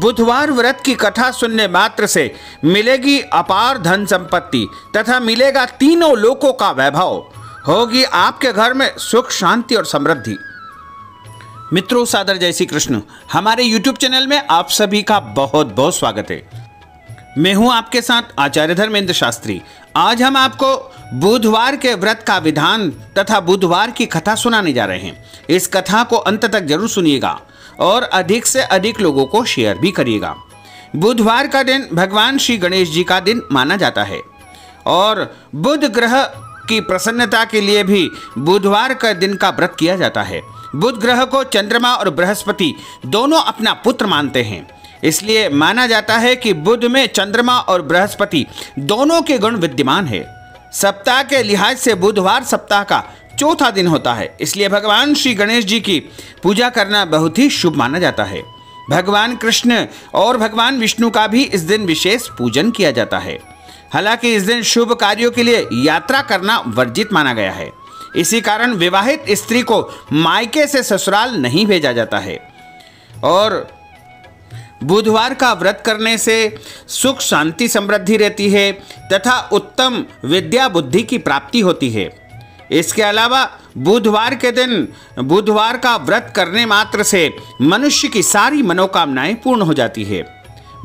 बुधवार व्रत की कथा सुनने मात्र से मिलेगी अपार धन संपत्ति तथा मिलेगा तीनों लोकों का वैभव। होगी आपके घर में सुख, शांति और समृद्धि। मित्रों, सादर जय श्री कृष्ण। हमारे YouTube चैनल में आप सभी का बहुत बहुत स्वागत है। मैं हूं आपके साथ आचार्य धर्मेंद्र शास्त्री। आज हम आपको बुधवार के व्रत का विधान तथा बुधवार की कथा सुनाने जा रहे हैं। इस कथा को अंत तक जरूर सुनिएगा और अधिक से अधिक लोगों को शेयर भी करिएगा। बुधवार का दिन भगवान श्री गणेश जी का दिन माना जाता है और बुध ग्रह की प्रसन्नता के लिए भी बुधवार का दिन का व्रत किया जाता है। बुध ग्रह को चंद्रमा और बृहस्पति दोनों अपना पुत्र मानते हैं, इसलिए माना जाता है कि बुध में चंद्रमा और बृहस्पति दोनों के गुण विद्यमान है। सप्ताह के लिहाज से बुधवार सप्ताह का चौथा दिन होता है, इसलिए भगवान श्री गणेश जी की पूजा करना बहुत ही शुभ माना जाता है। भगवान कृष्ण और भगवान विष्णु का भी इस दिन विशेष पूजन किया जाता है। हालांकि इस दिन शुभ कार्यों के लिए यात्रा करना वर्जित माना गया है। इसी कारण विवाहित स्त्री को मायके से ससुराल नहीं भेजा जाता है और बुधवार का व्रत करने से सुख, शांति, समृद्धि रहती है तथा उत्तम विद्या बुद्धि की प्राप्ति होती है। इसके अलावा बुधवार के दिन बुधवार का व्रत करने मात्र से मनुष्य की सारी मनोकामनाएं पूर्ण हो जाती है।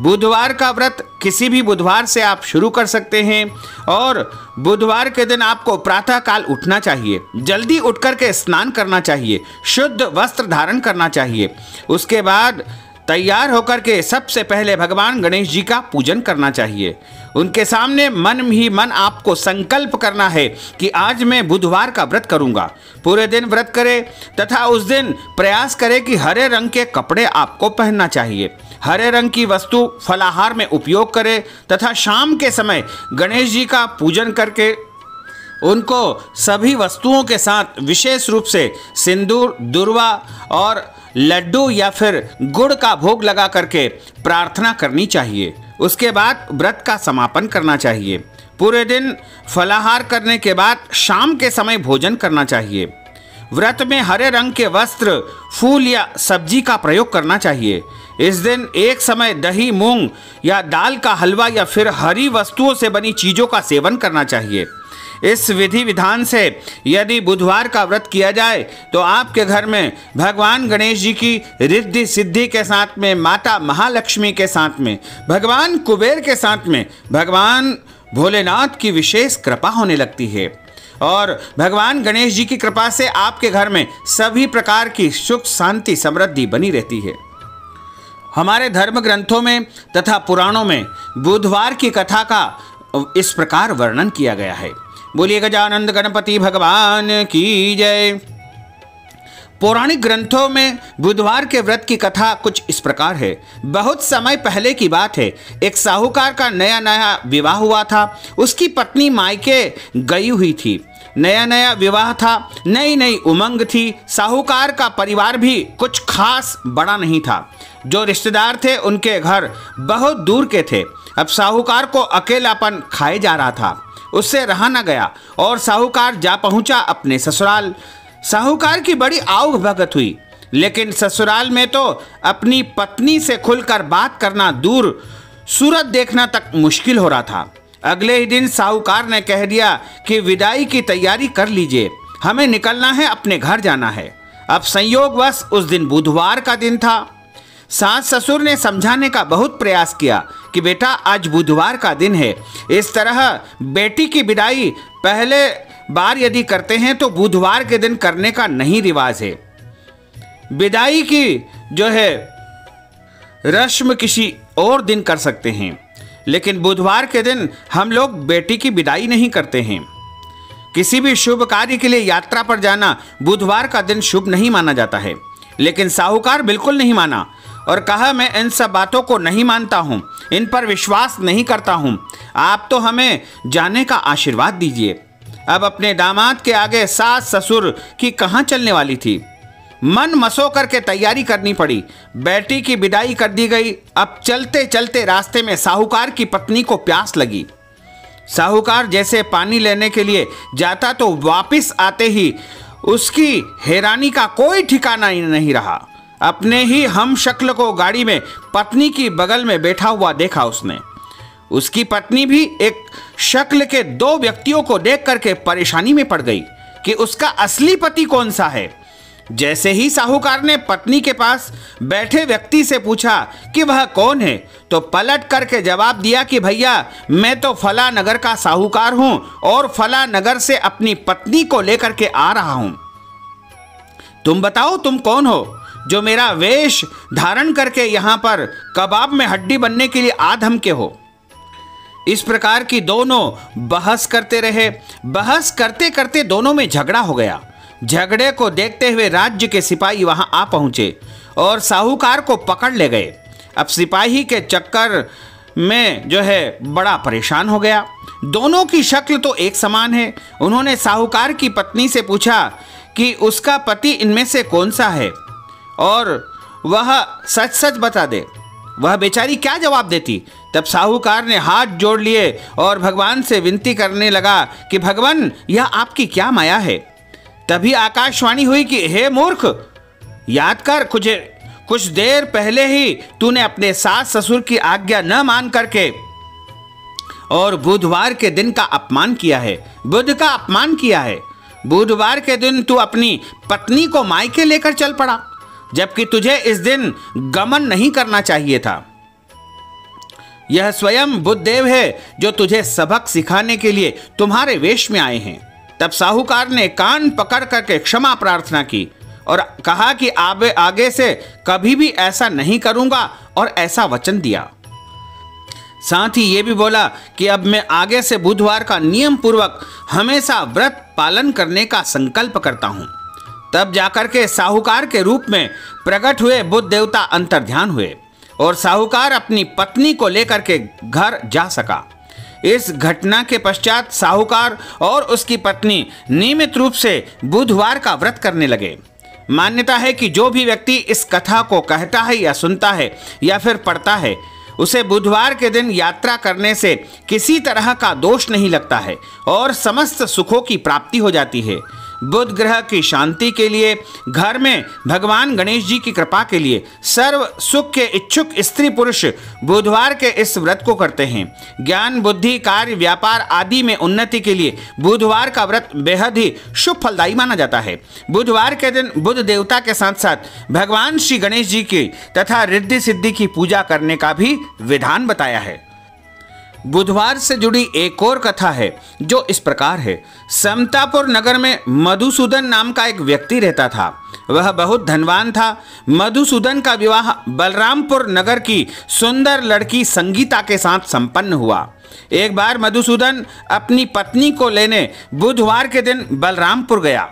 बुधवार का व्रत किसी भी बुधवार से आप शुरू कर सकते हैं और बुधवार के दिन आपको प्रातः काल उठना चाहिए, जल्दी उठ करके स्नान करना चाहिए, शुद्ध वस्त्र धारण करना चाहिए। उसके बाद तैयार होकर के सबसे पहले भगवान गणेश जी का पूजन करना चाहिए। उनके सामने मन ही मन आपको संकल्प करना है कि आज मैं बुधवार का व्रत करूंगा। पूरे दिन व्रत करें तथा उस दिन प्रयास करें कि हरे रंग के कपड़े आपको पहनना चाहिए, हरे रंग की वस्तु फलाहार में उपयोग करें तथा शाम के समय गणेश जी का पूजन करके उनको सभी वस्तुओं के साथ विशेष रूप से सिंदूर, दुर्वा और लड्डू या फिर गुड़ का भोग लगा करके प्रार्थना करनी चाहिए। उसके बाद व्रत का समापन करना चाहिए। पूरे दिन फलाहार करने के बाद शाम के समय भोजन करना चाहिए। व्रत में हरे रंग के वस्त्र, फूल या सब्जी का प्रयोग करना चाहिए। इस दिन एक समय दही, मूंग या दाल का हलवा या फिर हरी वस्तुओं से बनी चीज़ों का सेवन करना चाहिए। इस विधि विधान से यदि बुधवार का व्रत किया जाए तो आपके घर में भगवान गणेश जी की रिद्धि सिद्धि के साथ में, माता महालक्ष्मी के साथ में, भगवान कुबेर के साथ में भगवान भोलेनाथ की विशेष कृपा होने लगती है और भगवान गणेश जी की कृपा से आपके घर में सभी प्रकार की सुख, शांति, समृद्धि बनी रहती है। हमारे धर्म ग्रंथों में तथा पुराणों में बुधवार की कथा का इस प्रकार वर्णन किया गया है। बोलिए गजानंद गणपति भगवान की जय। पौराणिक ग्रंथों में बुधवार के व्रत की कथा कुछ इस प्रकार है। बहुत समय पहले की बात है। एक साहूकार का नया नया विवाह हुआ था। उसकी पत्नी मायके गई हुई थी। नया नया विवाह था, नई नई उमंग थी। साहूकार का परिवार भी कुछ खास बड़ा नहीं था। जो रिश्तेदार थे उनके घर बहुत दूर के थे। अब साहूकार को अकेलापन खाए जा रहा था, उससे रहा न गया और साहूकार जा पहुंचा अपने ससुराल। साहूकार की बड़ी आव भगत हुई, लेकिन ससुराल में तो अपनी पत्नी से खुलकर बात करना दूर, सूरत देखना तक मुश्किल हो रहा था। अगले ही दिन साहूकार ने कह दिया कि विदाई की तैयारी कर लीजिए, हमें निकलना है, अपने घर जाना है। अब संयोगवश उस दिन बुधवार का दिन था। सास ससुर ने समझाने का बहुत प्रयास किया कि बेटा आज बुधवार का दिन है। इस तरह बेटी की विदाई पहले बार यदि करते हैं तो बुधवार के दिन करने का नहीं रिवाज है। विदाई की जो है रस्म किसी और दिन कर सकते हैं, लेकिन बुधवार के दिन हम लोग बेटी की विदाई नहीं करते हैं। किसी भी शुभ कार्य के लिए यात्रा पर जाना बुधवार का दिन शुभ नहीं माना जाता है। लेकिन साहूकार बिल्कुल नहीं माना और कहा मैं इन सब बातों को नहीं मानता हूँ, इन पर विश्वास नहीं करता हूँ। आप तो हमें जाने का आशीर्वाद दीजिए। अब अपने दामाद के आगे सास ससुर की कहाँ चलने वाली थी। मन मसो करके तैयारी करनी पड़ी। बेटी की विदाई कर दी गई। अब चलते चलते रास्ते में साहूकार की पत्नी को प्यास लगी। साहूकार जैसे पानी लेने के लिए जाता तो वापस आते ही उसकी हैरानी का कोई ठिकाना नहीं रहा। अपने ही हम शक्ल को गाड़ी में पत्नी की बगल में बैठा हुआ देखा उसने। उसकी पत्नी भी एक शक्ल के दो व्यक्तियों को देख करके परेशानी में पड़ गई कि उसका असली पति कौन सा है। जैसे ही साहूकार ने पत्नी के पास बैठे व्यक्ति से पूछा कि वह कौन है, तो पलट करके जवाब दिया कि भैया मैं तो फला नगर का साहूकार हूं और फला नगर से अपनी पत्नी को लेकर के आ रहा हूं। तुम बताओ तुम कौन हो जो मेरा वेश धारण करके यहां पर कबाब में हड्डी बनने के लिए आ धमके हो। इस प्रकार की दोनों बहस करते रहे। बहस करते करते दोनों में झगड़ा हो गया। झगड़े को देखते हुए राज्य के सिपाही वहां आ पहुंचे और साहूकार को पकड़ ले गए। अब सिपाही के चक्कर में जो है बड़ा परेशान हो गया। दोनों की शक्ल तो एक समान है। उन्होंने साहूकार की पत्नी से पूछा कि उसका पति इनमें से कौन सा है और वह सच सच बता दे। वह बेचारी क्या जवाब देती। तब साहूकार ने हाथ जोड़ लिए और भगवान से विनती करने लगा कि भगवान यह आपकी क्या माया है। तभी आकाशवाणी हुई कि हे मूर्ख, याद कर कुछ देर पहले ही तूने अपने सास ससुर की आज्ञा न मान करके और बुधवार के दिन का अपमान किया है। बुध का अपमान किया है। बुधवार के दिन तू अपनी पत्नी को मायके लेकर चल पड़ा, जबकि तुझे इस दिन गमन नहीं करना चाहिए था। यह स्वयं बुद्धदेव है जो तुझे सबक सिखाने के लिए तुम्हारे वेश में आए हैं। तब साहूकार ने कान पकड़ करके क्षमा प्रार्थना की और कहा कि आगे से कभी भी ऐसा नहीं करूंगा और ऐसा वचन दिया। साथ ही ये भी बोला कि अब मैं आगे से बुधवार का नियम पूर्वक हमेशा व्रत पालन करने का संकल्प करता हूं। तब जाकर के साहूकार के रूप में प्रकट हुए बुद्ध देवता अंतर्ध्यान हुए और साहूकार अपनी पत्नी को लेकर के घर जा सका। इस घटना के पश्चात साहूकार और उसकी पत्नी नियमित रूप से बुधवार का व्रत करने लगे। मान्यता है कि जो भी व्यक्ति इस कथा को कहता है या सुनता है या फिर पढ़ता है, उसे बुधवार के दिन यात्रा करने से किसी तरह का दोष नहीं लगता है और समस्त सुखों की प्राप्ति हो जाती है। बुध ग्रह की शांति के लिए, घर में भगवान गणेश जी की कृपा के लिए सर्व सुख के इच्छुक स्त्री पुरुष बुधवार के इस व्रत को करते हैं। ज्ञान, बुद्धि, कार्य, व्यापार आदि में उन्नति के लिए बुधवार का व्रत बेहद ही शुभ फलदायी माना जाता है। बुधवार के दिन बुध देवता के साथ साथ भगवान श्री गणेश जी की तथा रिद्धि सिद्धि की पूजा करने का भी विधान बताया है। बुधवार से जुड़ी एक और कथा है जो इस प्रकार है। समतापुर नगर में मधुसूदन नाम का एक व्यक्ति रहता था। वह बहुत धनवान था। मधुसूदन का विवाह बलरामपुर नगर की सुंदर लड़की संगीता के साथ संपन्न हुआ। एक बार मधुसूदन अपनी पत्नी को लेने बुधवार के दिन बलरामपुर गया।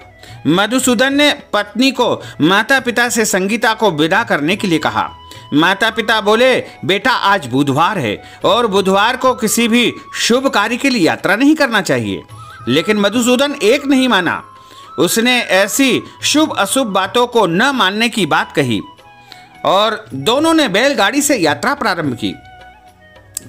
मधुसूदन ने पत्नी को माता पिता से संगीता को विदा करने के लिए कहा। माता पिता बोले, बेटा आज बुधवार है और बुधवार को किसी भी शुभ कार्य के लिए यात्रा नहीं करना चाहिए। लेकिन मधुसूदन एक नहीं माना। उसने ऐसी शुभ अशुभ बातों को न मानने की बात कही और दोनों ने बैलगाड़ी से यात्रा प्रारंभ की।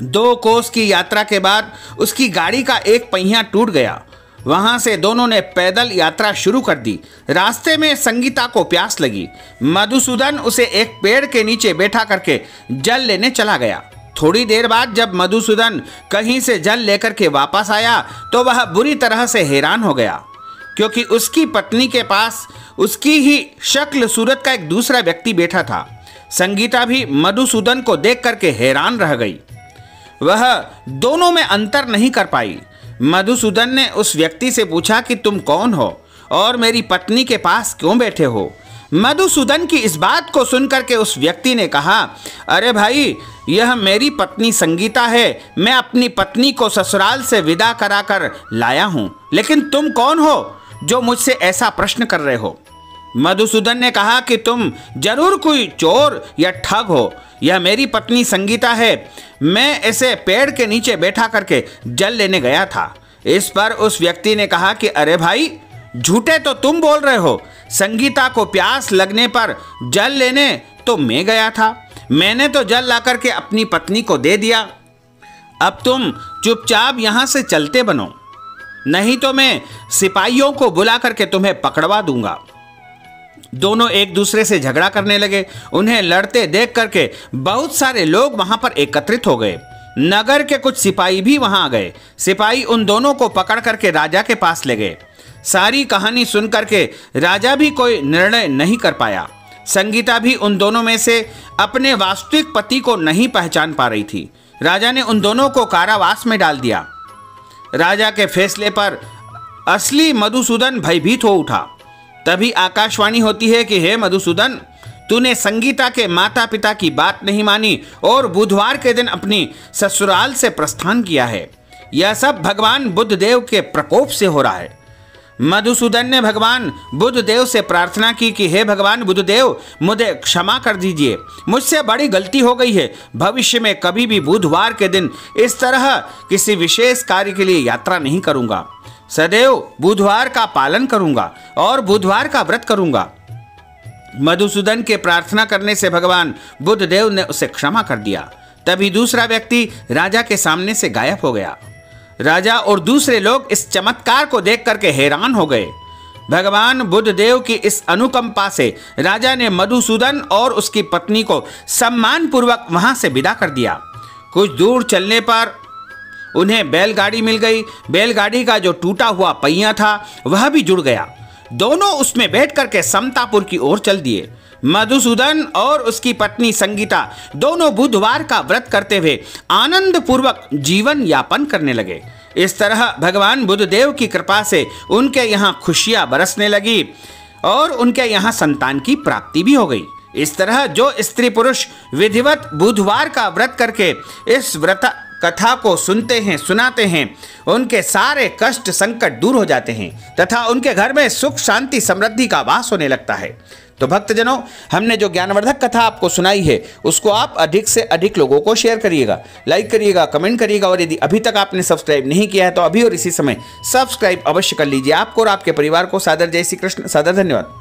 2 कोस की यात्रा के बाद उसकी गाड़ी का एक पहिया टूट गया। वहां से दोनों ने पैदल यात्रा शुरू कर दी। रास्ते में संगीता को प्यास लगी। मधुसूदन उसे एक पेड़ के नीचे बैठा करके जल लेने चला गया। थोड़ी देर बाद जब मधुसूदन कहीं से जल लेकर के वापस आया तो वह बुरी तरह से हैरान हो गया, क्योंकि उसकी पत्नी के पास उसकी ही शक्ल सूरत का एक दूसरा व्यक्ति बैठा था। संगीता भी मधुसूदन को देख करके हैरान रह गई। वह दोनों में अंतर नहीं कर पाई। मधुसूदन ने उस व्यक्ति से पूछा कि तुम कौन हो और मेरी पत्नी के पास क्यों बैठे हो। मधुसूदन की इस बात को सुनकर के उस व्यक्ति ने कहा, अरे भाई, यह मेरी पत्नी संगीता है। मैं अपनी पत्नी को ससुराल से विदा कराकर लाया हूँ, लेकिन तुम कौन हो जो मुझसे ऐसा प्रश्न कर रहे हो। मधुसूदन ने कहा कि तुम जरूर कोई चोर या ठग हो। यह मेरी पत्नी संगीता है। मैं इसे पेड़ के नीचे बैठा करके जल लेने गया था। इस पर उस व्यक्ति ने कहा कि अरे भाई, झूठे तो तुम बोल रहे हो। संगीता को प्यास लगने पर जल लेने तो मैं गया था। मैंने तो जल ला करके अपनी पत्नी को दे दिया। अब तुम चुपचाप यहाँ से चलते बनो, नहीं तो मैं सिपाहियों को बुला करके तुम्हें पकड़वा दूंगा। दोनों एक दूसरे से झगड़ा करने लगे। उन्हें लड़ते देख करके बहुत सारे लोग वहां पर एकत्रित हो गए। नगर के कुछ सिपाही भी वहां आ गए। सिपाही उन दोनों को पकड़ करके राजा के पास ले गए। सारी कहानी सुन करके राजा भी कोई निर्णय नहीं कर पाया। संगीता भी उन दोनों में से अपने वास्तविक पति को नहीं पहचान पा रही थी। राजा ने उन दोनों को कारावास में डाल दिया। राजा के फैसले पर असली मधुसूदन भयभीत हो उठा। तभी आकाशवाणी होती है कि हे मधुसूदन, तूने संगीता के माता पिता की बात नहीं मानी और बुधवार के दिन अपनी ससुराल से प्रस्थान किया है। यह सब भगवान बुद्धदेव के प्रकोप से हो रहा है। मधुसूदन ने भगवान बुद्धदेव से प्रार्थना की कि हे भगवान बुद्धदेव, मुझे क्षमा कर दीजिए, मुझसे बड़ी गलती हो गई है। भविष्य में कभी भी बुधवार के दिन इस तरह किसी विशेष कार्य के लिए यात्रा नहीं करूंगा। सदैव बुधवार का पालन करूंगा और बुधवार का व्रत करूंगा। मधुसूदन के प्रार्थना करने से भगवान बुद्धदेव ने उसे क्षमा कर दिया। तभी दूसरा व्यक्ति राजा के सामने से गायब हो गया। राजा और दूसरे लोग इस चमत्कार को देख करके हैरान हो गए। भगवान बुद्धदेव की इस अनुकंपा से राजा ने मधुसूदन और उसकी पत्नी को सम्मान पूर्वक वहां से विदा कर दिया। कुछ दूर चलने पर उन्हें बैलगाड़ी मिल गई। बैलगाड़ी का जो टूटा हुआ पहिया था वह भी जुड़ गया। दोनों उसमें बैठ करके समतापुर की ओर चल दिए। मधुसूदन और उसकी पत्नी संगीता दोनों बुधवार का व्रत करते हुए आनंद पूर्वक जीवन यापन करने लगे। इस तरह भगवान बुद्धदेव की कृपा से उनके यहाँ खुशियां बरसने लगी और उनके यहाँ संतान की प्राप्ति भी हो गई। इस तरह जो स्त्री पुरुष विधिवत बुधवार का व्रत करके इस व्रत कथा को सुनते हैं, सुनाते हैं, उनके सारे कष्ट संकट दूर हो जाते हैं तथा उनके घर में सुख शांति समृद्धि का वास होने लगता है। तो भक्तजनों, हमने जो ज्ञानवर्धक कथा आपको सुनाई है उसको आप अधिक से अधिक लोगों को शेयर करिएगा, लाइक करिएगा, कमेंट करिएगा और यदि अभी तक आपने सब्सक्राइब नहीं किया है तो अभी और इसी समय सब्सक्राइब अवश्य कर लीजिए। आपको और आपके परिवार को सादर जय श्री कृष्ण, सादर धन्यवाद।